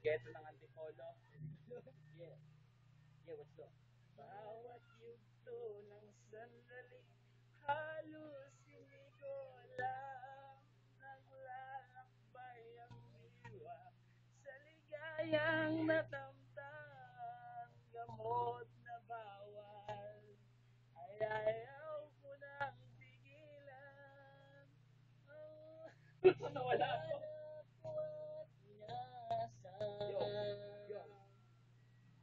Ghetto ng Antipolo. Yeah, yeah, what's up? Bawat yugto ng sandali, halos hindi ko alam. Naglalakbay ang diwa sa ligayang natamtan. Gamot na bawal, ay ayaw ko nang tigilan. Oh, nawala ako. Yo, yo.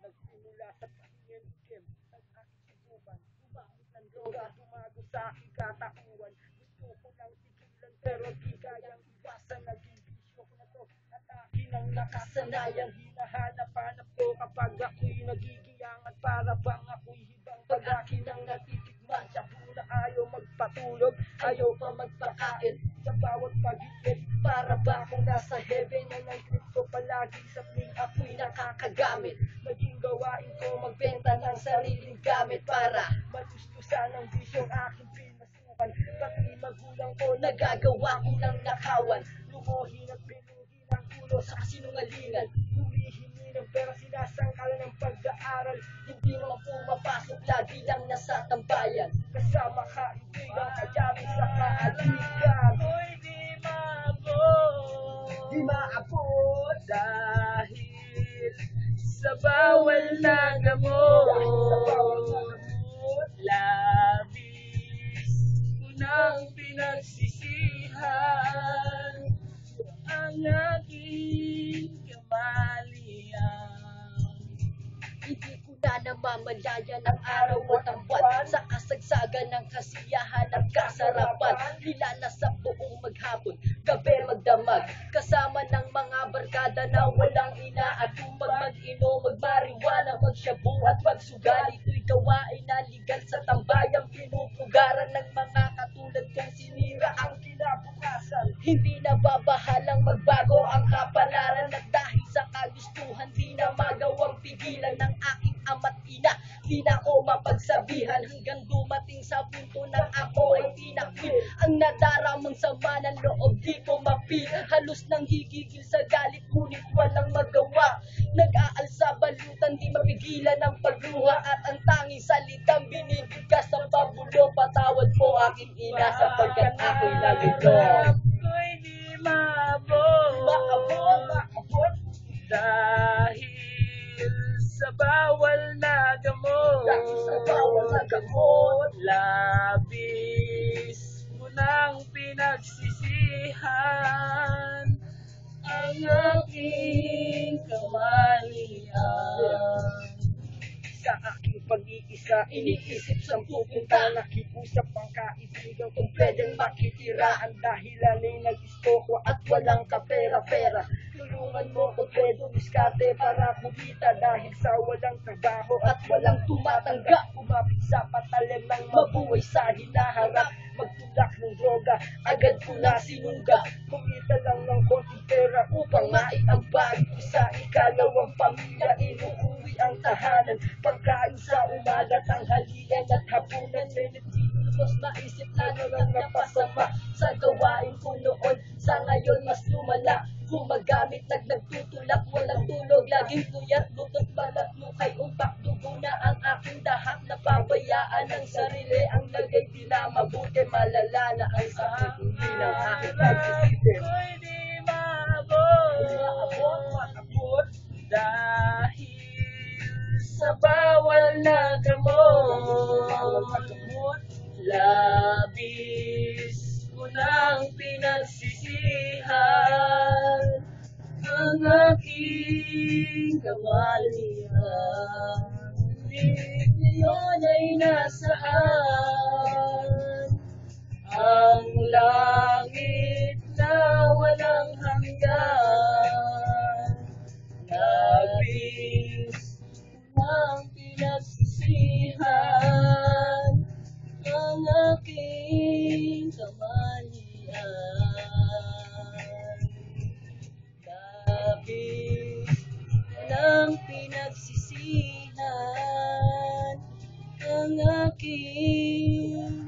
Nagsimula sa pahingin-kim ang aking subukan. Gumamit ng droga, tumago sa aking katakuan. Gusto ko lang tigilan pero di kayang iwasan. Naging bisyo ko na to at akin ang nakasanayan. Hinahanap-hanap ko kapag ako'y nagigiyang at para bang ako'y hibang. Pag akin ang natitikman, siya po na ayaw magpatulog, ayaw pa magpakain. Sa bawat pag-iit, para ba akong nasa heaven. Yan ang trip ko palagi sa tuwing ako'y nakakagamit. Naging gawain ko magbenta ng sariling gamit para matustusan ang bisyong aking pinasukan. Pati magulang ko nagagawa ko ng nakawan. Lumohin at binuhin ang ulo sa kasinungalingan. Humihingi ng pera, sinasangkal ng pag-aaral. Hindi mo pumapasok, lagi lang nasa tambayan. Kasama kaibigan, kayami sa kaaligan. Ako'y di maabot, di maabot dahil sa bawal na gamot. Labis ko nang pinagsisihan ang aking kamalian. Hindi ko na namamalayan ang araw at ang buwan sa kasagsagan ng kasiyahan at kasarapan. Nilalas sa buong maghapon, gabi magdamag, kasama ng mga barkada na walang inaatupag. Mag-inom, magmariwana, magsyabu at magsugal. Ito'y gawain na ligal sa tambayang pinupugaran ng mga katulad kong sinira ang kinabukasan. Hindi na babahalang magbago ang kapalaran at dahil sa kagustuhan di na magawang pigilan ng aking ama't ina. Di na ko mapagsabihan hanggang dumating sa punto na ako ay tinakwil. Ang nadaramang sama ng loob di ko mapil. Halos nang higigil sa galit ngunit walang magawa. Nag-aalsa balutan di mapigilan ang pagluha at ang tanging salitang binibigkas ng pabulo. Patawad po aking ina sapagkat ako'y nalito. Ako'y di maabot, dahil sa bawal na gamot. Labis ko nang pinagsisihan ang aking kamalian. Sa aking pag-iisa, iniisip sa pupunta. Nakiusap ang kaibigan kung pwedeng makitira. Ang dahilan ay nag-istoko at walang kapera-pera. Tulungan mo ko pwedeng diskarte para kumita. Dahil sa walang trabaho at walang tumatanggap, kumapit sa patalim ng mabuhay sa hinaharap. Magtulak ng droga, agad ko na sinungga. Kumita lang ng konting pera upang maiambag ko sa ikalawang pamilya. Inuuwi ang tahanan, pagkain sa umaga, tanghalian at hapunan. Menetilos maisip na lang napasama sa gawain ko noon. Sa ngayon mas lumala, gumagamit, nagtutulak, walang tulog. Laging tuyat, lutot, balat, lukay, umpak, dugo na ang aking dahak. Napabayaan ng sarili, ang lagay di na mabuti. Malala na ang sakit, hindi ng aking pagsisipin. Ako'y di maabot, dahil sa bawal na gamot. Labis ko nang pinagsisihan ang aking kamalian. Ngayon ay nasaan ang langit na walang hanggan. Labis ang pinagsisihan ang aking kamalian. Labis ang pinagsisihan ang aking kamalian.